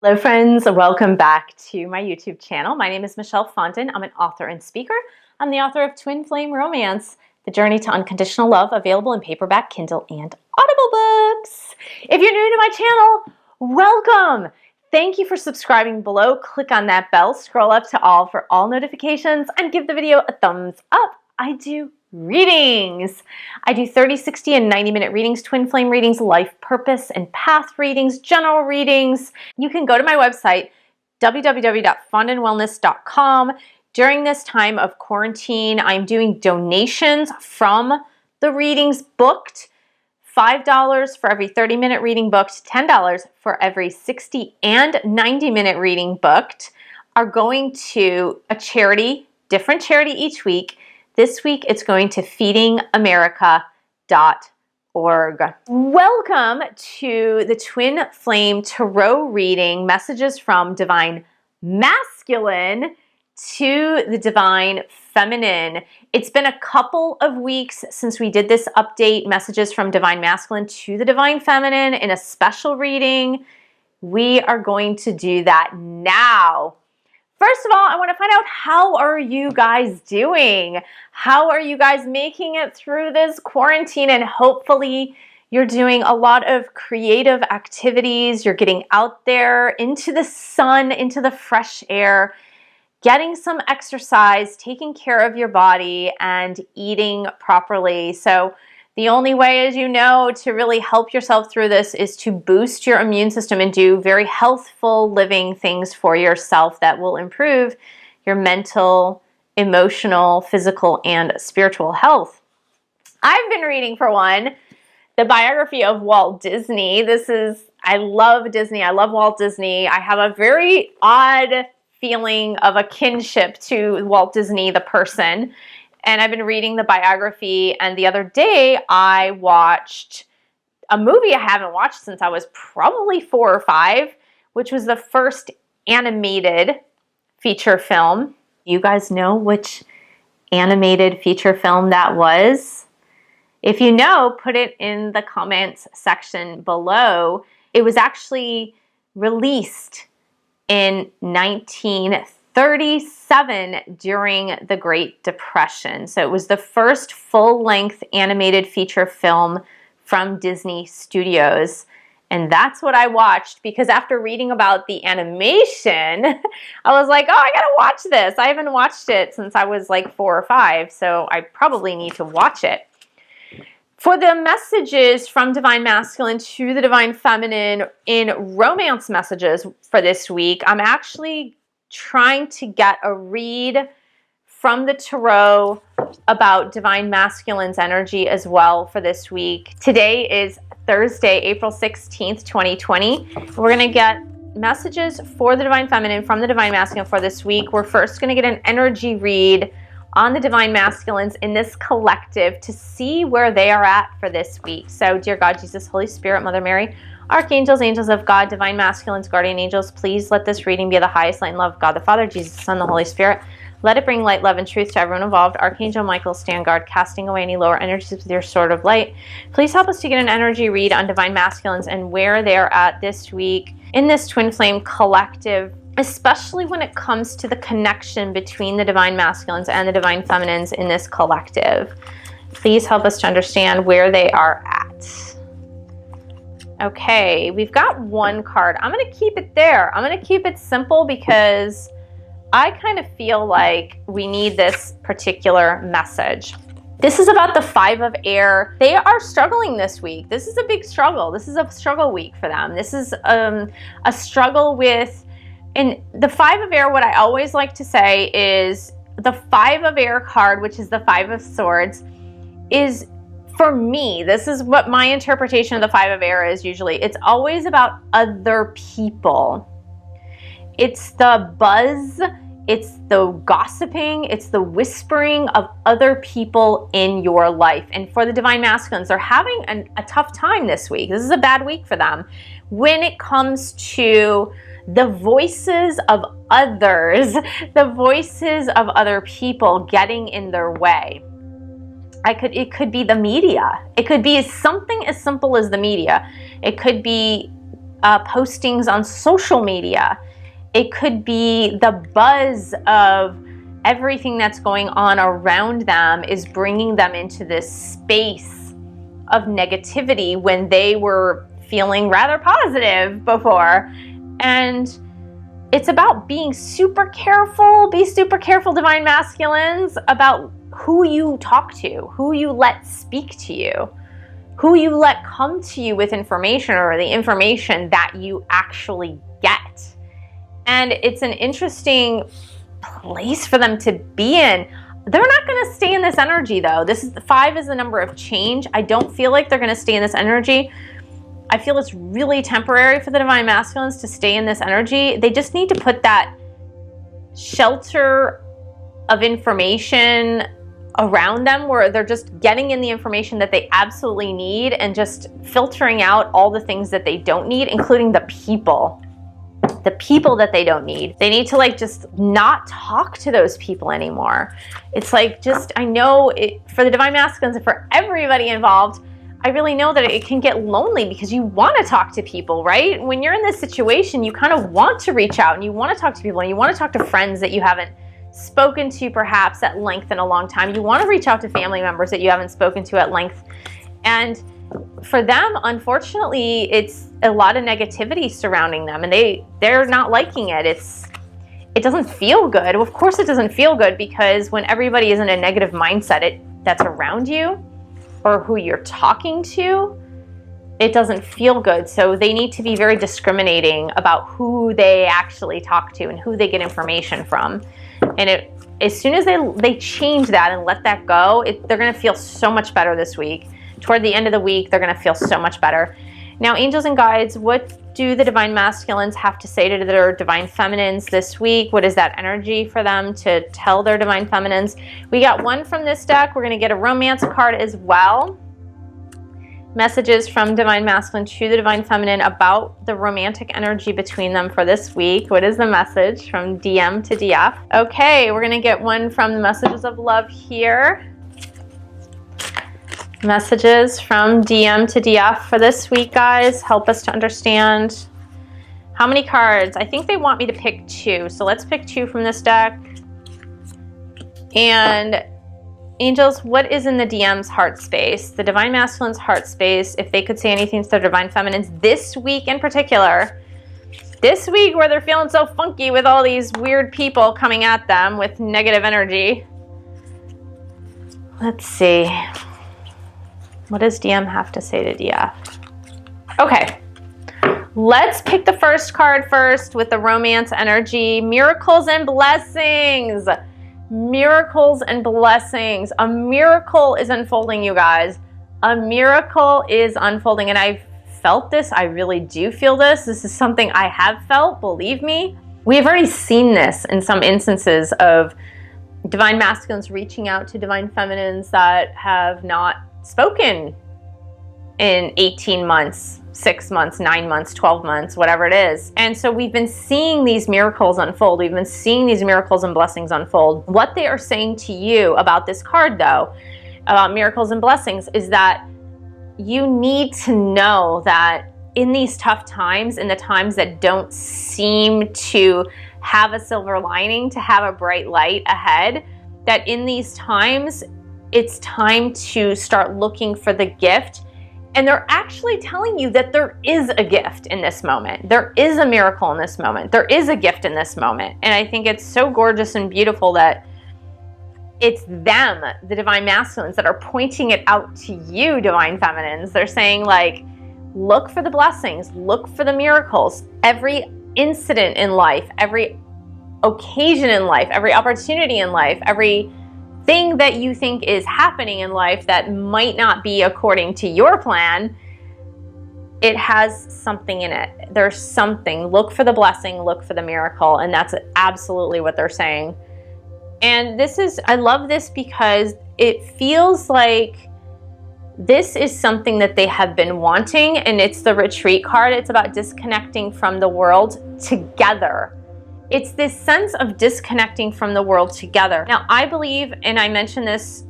Hello friends, welcome back to my YouTube channel. My name is Michelle Fondin. I'm an author and speaker. I'm the author of Twin Flame Romance, The Journey to Unconditional Love, available in paperback, Kindle, and Audible books. If you're new to my channel, welcome. Thank you for subscribing below. Click on that bell, scroll up to all for all notifications, and give the video a thumbs up. I do readings. I do 30, 60, and 90-minute readings, twin flame readings, life purpose and path readings, general readings. You can go to my website, www.fondinwellness.com. During this time of quarantine, I'm doing donations from the readings booked. $5 for every 30-minute reading booked, $10 for every 60 and 90-minute reading booked are going to a charity, different charity each week. This week, it's going to feedingamerica.org. Welcome to the Twin Flame Tarot reading, messages from Divine Masculine to the Divine Feminine. It's been a couple of weeks since we did this update, messages from Divine Masculine to the Divine Feminine in a special reading. We are going to do that now. First of all, I want to find out, how are you guys doing? How are you guys making it through this quarantine? And hopefully you're doing a lot of creative activities. You're getting out there into the sun, into the fresh air, getting some exercise, taking care of your body, and eating properly. So the only way, as you know, to really help yourself through this is to boost your immune system and do very healthful living things for yourself that will improve your mental, emotional, physical, and spiritual health. I've been reading, for one, the biography of Walt Disney. I love Disney. I love Walt Disney. I have a very odd feeling of a kinship to Walt Disney, the person. And I've been reading the biography, and the other day I watched a movie I haven't watched since I was probably 4 or 5, which was the first animated feature film. You guys know which animated feature film that was? If you know, put it in the comments section below. It was actually released in 1937 during the Great Depression. So it was the first full-length animated feature film from Disney Studios. And that's what I watched, because after reading about the animation, I was like, oh, I gotta watch this. I haven't watched it since I was like 4 or 5, so I probably need to watch it. For the messages from Divine Masculine to the Divine Feminine in romance messages for this week, I'm actually trying to get a read from the tarot about Divine Masculine's energy as well for this week. Today is Thursday, April 16th, 2020. We're going to get messages for the Divine Feminine from the Divine Masculine for this week. We're first going to get an energy read on the Divine Masculines in this collective to see where they are at for this week. So, dear God, Jesus, Holy Spirit, Mother Mary, Archangels, angels of God, Divine Masculines, guardian angels, please let this reading be of the highest light and love of God the Father, Jesus the Son, the Holy Spirit. Let it bring light, love, and truth to everyone involved. Archangel Michael, stand guard, casting away any lower energies with your sword of light. Please help us to get an energy read on Divine Masculines and where they are at this week in this Twin Flame collective, especially when it comes to the connection between the Divine Masculines and the Divine Feminines in this collective. Please help us to understand where they are at. Okay, we've got one card. I'm going to keep it there. I'm going to keep it simple because I kind of feel like we need this particular message. This is about the 5 of Air. They are struggling this week. This is a big struggle. This is a struggle week for them. This is a struggle with, and the 5 of Air, what I always like to say is the 5 of Air card, which is the 5 of Swords, is, for me, this is what my interpretation of the 5 of Air is usually. It's always about other people. It's the buzz, it's the gossiping, it's the whispering of other people in your life. And for the Divine Masculines, they're having a tough time this week. This is a bad week for them when it comes to the voices of others, the voices of other people getting in their way. It could be the media. It could be something as simple as the media. It could be postings on social media. It could be the buzz of everything that's going on around them is bringing them into this space of negativity when they were feeling rather positive before. And it's about being super careful. Be super careful, Divine Masculines, about who you talk to, who you let speak to you, who you let come to you with information, or the information that you actually get. And it's an interesting place for them to be in. They're not going to stay in this energy, though. 5 is the number of change. I don't feel like they're going to stay in this energy. I feel it's really temporary for the Divine Masculines to stay in this energy. They just need to put that shelter of information around them where they're just getting in the information that they absolutely need and just filtering out all the things that they don't need, including the people that they don't need. They need to like just not talk to those people anymore. It's like, just, I know for the Divine Masculines and for everybody involved, I really know that it can get lonely because you want to talk to people, right? When you're in this situation, you kind of want to reach out and you want to talk to people and you want to talk to friends that you haven't spoken to perhaps at length in a long time. You want to reach out to family members that you haven't spoken to at length. And for them, unfortunately, it's a lot of negativity surrounding them and they're not liking it. It doesn't feel good. Of course it doesn't feel good, because when everybody is in a negative mindset that's around you or who you're talking to, it doesn't feel good. So they need to be very discriminating about who they actually talk to and who they get information from. And as soon as they change that and let that go, they're going to feel so much better this week. Toward the end of the week, they're going to feel so much better. Now, angels and guides, what do the Divine Masculines have to say to their Divine Feminines this week? What is that energy for them to tell their Divine Feminines? We got one from this deck. We're going to get a romance card as well. Messages from Divine Masculine to the Divine Feminine about the romantic energy between them for this week. What is the message from DM to DF? Okay, we're going to get one from the Messages of Love here. Messages from DM to DF for this week, guys. Help us to understand. How many cards? I think they want me to pick 2. So let's pick 2 from this deck. And angels, what is in the DM's heart space? The Divine Masculine's heart space, if they could say anything to their Divine Feminines this week in particular. This week where they're feeling so funky with all these weird people coming at them with negative energy. Let's see. What does DM have to say to DF? Okay, let's pick the first card first with the romance energy. Miracles and blessings. Miracles and blessings. A miracle is unfolding, you guys. A miracle is unfolding, and I've felt this. I really do feel this. This is something I have felt, believe me. We have already seen this in some instances of Divine Masculines reaching out to Divine Feminines that have not spoken in 18 months, 6 months, 9 months, 12 months, whatever it is. And so we've been seeing these miracles unfold. We've been seeing these miracles and blessings unfold. What they are saying to you about this card, though, about miracles and blessings, is that you need to know that in these tough times, in the times that don't seem to have a silver lining, to have a bright light ahead, that in these times, it's time to start looking for the gift. And they're actually telling you that there is a gift in this moment. There is a miracle in this moment. There is a gift in this moment. And I think it's so gorgeous and beautiful that it's them, the Divine Masculines, that are pointing it out to you, Divine Feminines. They're saying, like, look for the blessings, look for the miracles. Every incident in life, every occasion in life, every opportunity in life, every thing that you think is happening in life that might not be according to your plan, it has something in it. There's something. Look for the blessing, look for the miracle, and that's absolutely what they're saying. And I love this because it feels like this is something that they have been wanting, and it's the retreat card. It's about disconnecting from the world together. It's this sense of disconnecting from the world together. Now, I believe, and I mentioned this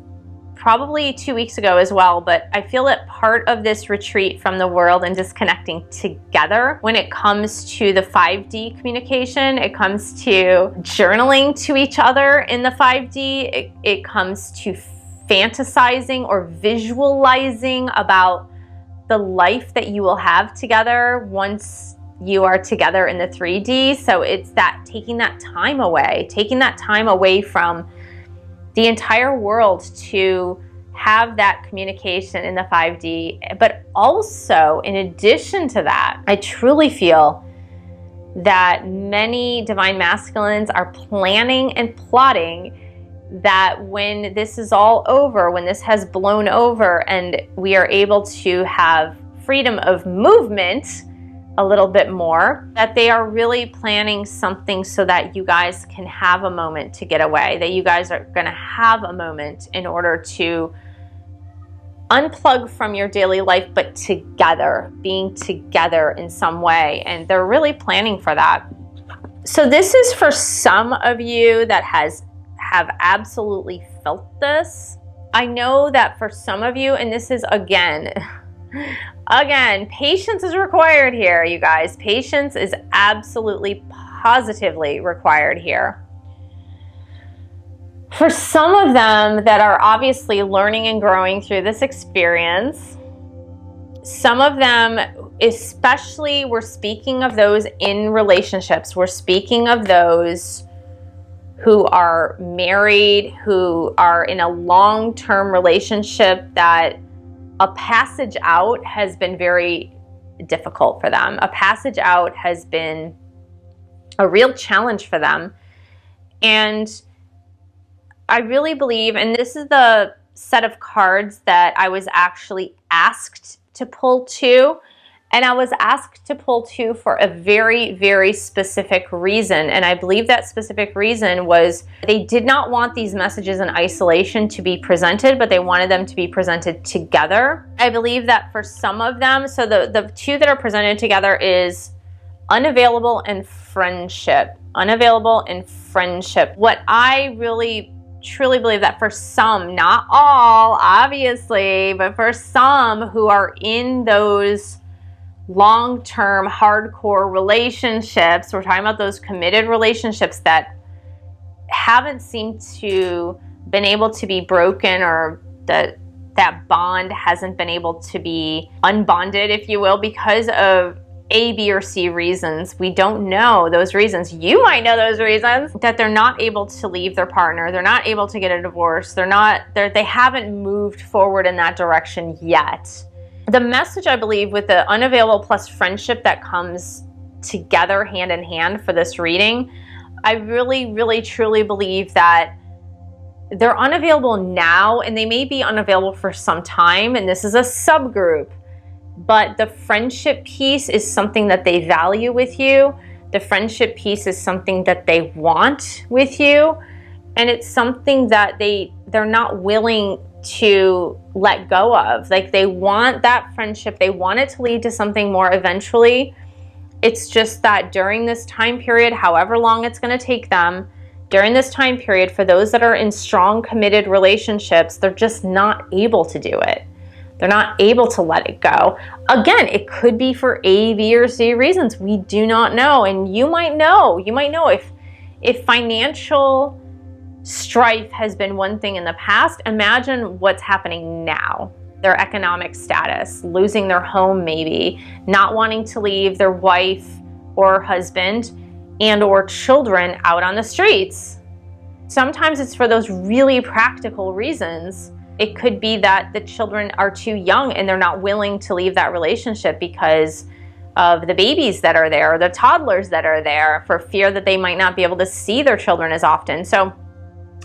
probably 2 weeks ago as well, but I feel that part of this retreat from the world and disconnecting together when it comes to the 5D communication, it comes to journaling to each other in the 5D, it comes to fantasizing or visualizing about the life that you will have together once you are together in the 3D. So it's that taking that time away from the entire world to have that communication in the 5D. But also, in addition to that, I truly feel that many divine masculines are planning and plotting that when this is all over, when this has blown over and we are able to have freedom of movement a little bit more, that they are really planning something so that you guys can have a moment to get away, that you guys are going to have a moment in order to unplug from your daily life, but together, being together in some way. And they're really planning for that. So this is for some of you that have absolutely felt this. I know that for some of you, and this is again, patience is required here, you guys. Patience is absolutely positively required here. For some of them that are obviously learning and growing through this experience, some of them, especially, we're speaking of those in relationships. We're speaking of those who are married, who are in a long-term relationship that a passage out has been very difficult for them. A passage out has been a real challenge for them. And I really believe, and this is the set of cards that I was actually asked to pull to, and I was asked to pull to for a very, very specific reason. And I believe that specific reason was they did not want these messages in isolation to be presented, but they wanted them to be presented together. I believe that for some of them, so the two that are presented together is unavailable and friendship. Unavailable and friendship. What I really truly believe that for some, not all, obviously, but for some who are in those long-term hardcore relationships, we're talking about those committed relationships that haven't seemed to been able to be broken, or that bond hasn't been able to be unbonded, if you will, because of A, B, or C reasons. We don't know those reasons. You might know those reasons, that they're not able to leave their partner. They're not able to get a divorce. They haven't moved forward in that direction yet. The message, I believe, with the unavailable plus friendship that comes together hand in hand for this reading, I really, really, truly believe that they're unavailable now, and they may be unavailable for some time, and this is a subgroup. But the friendship piece is something that they value with you. The friendship piece is something that they want with you. And it's something that they're not willing to let go of. Like, they want that friendship. They want it to lead to something more eventually. It's just that during this time period, however long it's going to take them, during this time period, for those that are in strong, committed relationships, they're just not able to do it. They're not able to let it go. Again, it could be for A, B, or C reasons. We do not know. And you might know. You might know if financial strife has been one thing in the past, imagine what's happening now. Their economic status, losing their home maybe, not wanting to leave their wife or husband and or children out on the streets. Sometimes it's for those really practical reasons. It could be that the children are too young and they're not willing to leave that relationship because of the babies that are there, or the toddlers that are there, for fear that they might not be able to see their children as often. So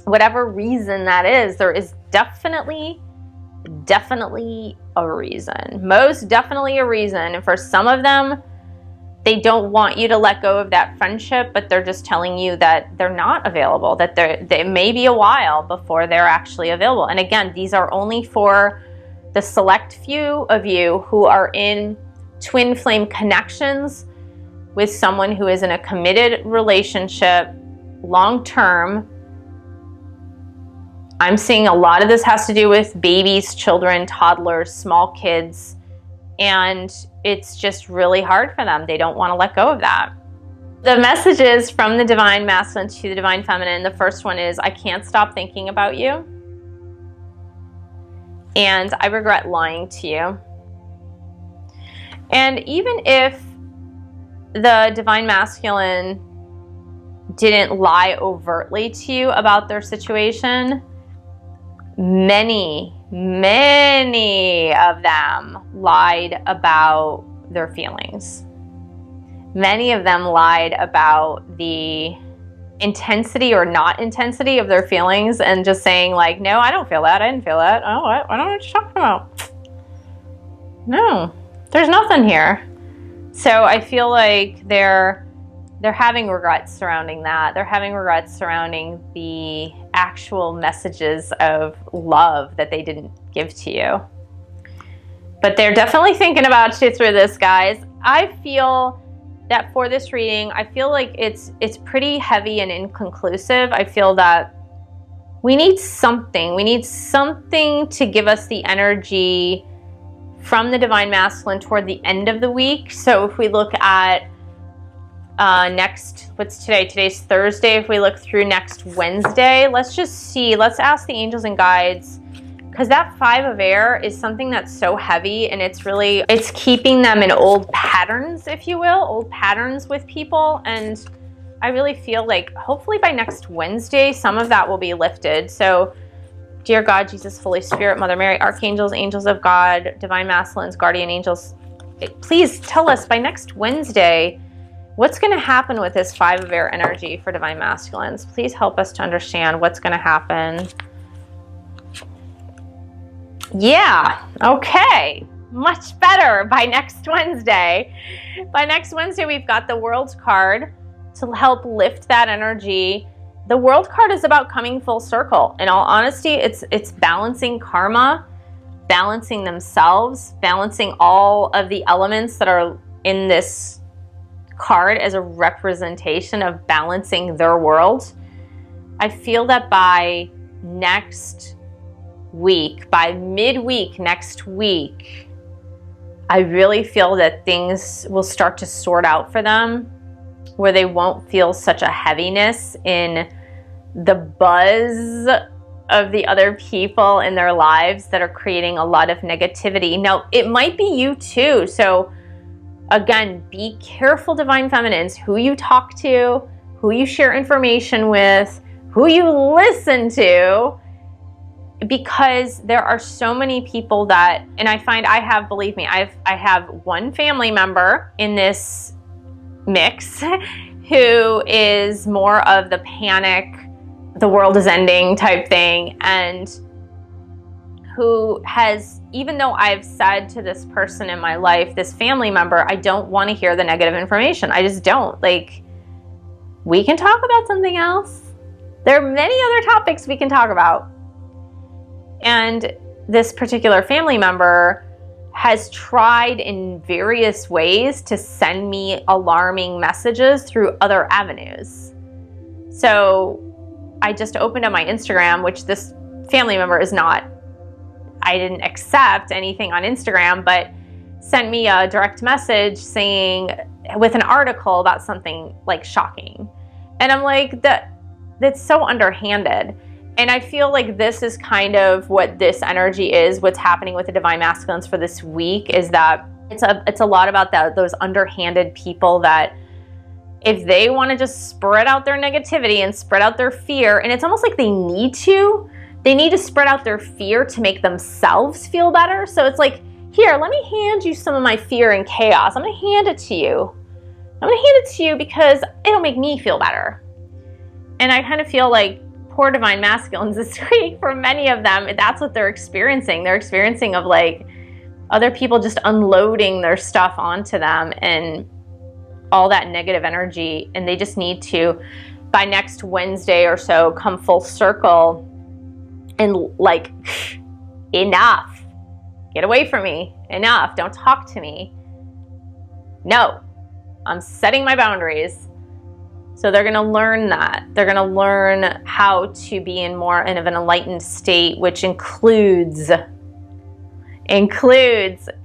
whatever reason that is, there is definitely a reason. Most definitely a reason. And for some of them, they don't want you to let go of that friendship, but they're just telling you that they're not available, that they may be a while before they're actually available. And again, these are only for the select few of you who are in twin flame connections with someone who is in a committed relationship, long term. I'm seeing a lot of this has to do with babies, children, toddlers, small kids, and it's just really hard for them. They don't want to let go of that. The messages from the divine masculine to the divine feminine, the first one is, I can't stop thinking about you, and I regret lying to you. And even if the divine masculine didn't lie overtly to you about their situation, many of them lied about their feelings. Many of them lied about the intensity or not intensity of their feelings and just saying like, no, I don't feel that. I didn't feel that. Oh, I don't know what you're talking about. No, there's nothing here. So I feel like they're having regrets surrounding that. They're having regrets surrounding the actual messages of love that they didn't give to you. But they're definitely thinking about you through this, guys. I feel that for this reading, I feel like it's pretty heavy and inconclusive. I feel that we need something. We need something to give us the energy from the divine masculine toward the end of the week. So if we look at what's today? Today's Thursday. If we look through next Wednesday, let's just see. Let's ask the angels and guides, because that 5 of air is something that's so heavy, and it's keeping them in old patterns, if you will, old patterns with people. And I really feel like hopefully by next Wednesday, some of that will be lifted. So dear God, Jesus, Holy Spirit, Mother Mary, archangels, angels of God, divine masculines, guardian angels, please tell us by next Wednesday, what's going to happen with this 5 of air energy for divine masculines? Please help us to understand what's going to happen. Yeah, okay. Much better by next Wednesday. By next Wednesday, we've got the World card to help lift that energy. The World card is about coming full circle. In all honesty, it's balancing karma, balancing themselves, balancing all of the elements that are in this card as a representation of balancing their world. I feel that by next week, by midweek next week, I really feel that things will start to sort out for them, where they won't feel such a heaviness in the buzz of the other people in their lives that are creating a lot of negativity. Now, it might be you too. So again, be careful, divine feminines, who you talk to, who you share information with, who you listen to, because there are so many people that, and I find believe me, I have one family member in this mix who is more of the panic, the world is ending type thing, and who has, even though I've said to this person in my life, this family member, I don't want to hear the negative information. I just don't. Like, we can talk about something else. There are many other topics we can talk about. And this particular family member has tried in various ways to send me alarming messages through other avenues. So I just opened up my Instagram, which this family member is not, I didn't accept anything on Instagram, but sent me a direct message saying, with an article about something like shocking. And I'm like, that's so underhanded. And I feel like this is kind of what this energy is, what's happening with the divine masculines for this week, is that it's a lot about those underhanded people that if they want to just spread out their negativity and spread out their fear, and it's almost like they need to spread out their fear to make themselves feel better. So it's like, here, let me hand you some of my fear and chaos. I'm going to hand it to you. I'm going to hand it to you because it'll make me feel better. And I kind of feel like poor divine masculines this week, for many of them, that's what they're experiencing. They're experiencing of like other people just unloading their stuff onto them and all that negative energy. And they just need to, by next Wednesday or so, come full circle and like, enough. Get away from me. Enough. Don't talk to me. No. I'm setting my boundaries. So they're going to learn that. They're going to learn how to be in more of an enlightened state, which includes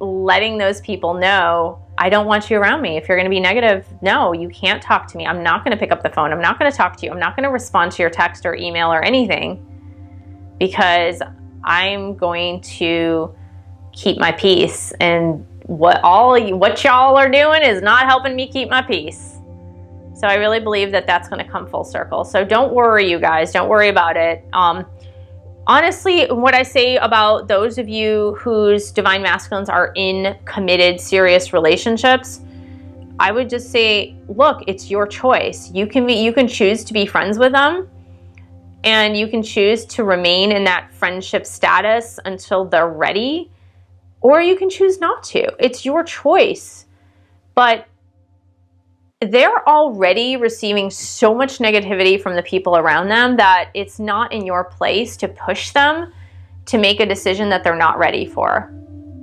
letting those people know, I don't want you around me. If you're going to be negative, no, you can't talk to me. I'm not going to pick up the phone. I'm not going to talk to you. I'm not going to respond to your text or email or anything, because I'm going to keep my peace. And what y'all are doing is not helping me keep my peace. So I really believe that that's going to come full circle. So don't worry, you guys. Don't worry about it. Honestly, what I say about those of you whose divine masculines are in committed, serious relationships, I would just say, look, it's your choice. You can choose to be friends with them, and you can choose to remain in that friendship status until they're ready, or you can choose not to. It's your choice. But they're already receiving so much negativity from the people around them that it's not in your place to push them to make a decision that they're not ready for.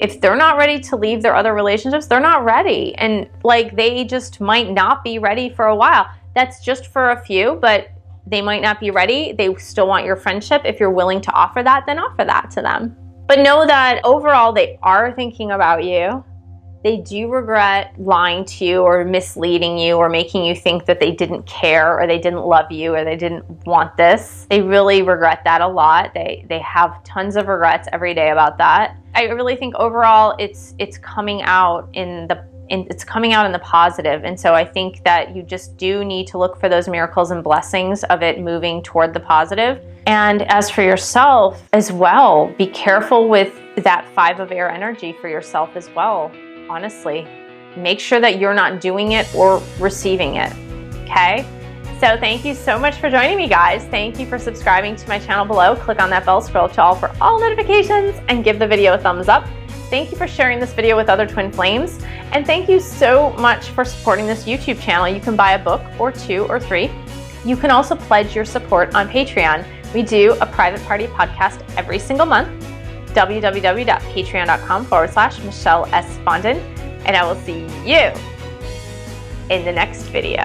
If they're not ready to leave their other relationships, they're not ready. And like, they just might not be ready for a while. That's just for a few, but they might not be ready. They still want your friendship. If you're willing to offer that, then offer that to them. But know that overall, they are thinking about you. They do regret lying to you or misleading you or making you think that they didn't care or they didn't love you or they didn't want this. They really regret that a lot. They have tons of regrets every day about that. I really think overall it's coming out in the positive. And so I think that you just do need to look for those miracles and blessings of it moving toward the positive. And as for yourself as well, be careful with that 5 of air energy for yourself as well. Honestly, make sure that you're not doing it or receiving it, okay? So thank you so much for joining me, guys. Thank you for subscribing to my channel below. Click on that bell, scroll up to all for all notifications, and give the video a thumbs up. Thank you for sharing this video with other twin flames, and thank you so much for supporting this YouTube channel. You can buy a book or 2 or 3. You can also pledge your support on Patreon. We do a private party podcast every single month. www.patreon.com/Michelle S. Fondin, and I will see you in the next video.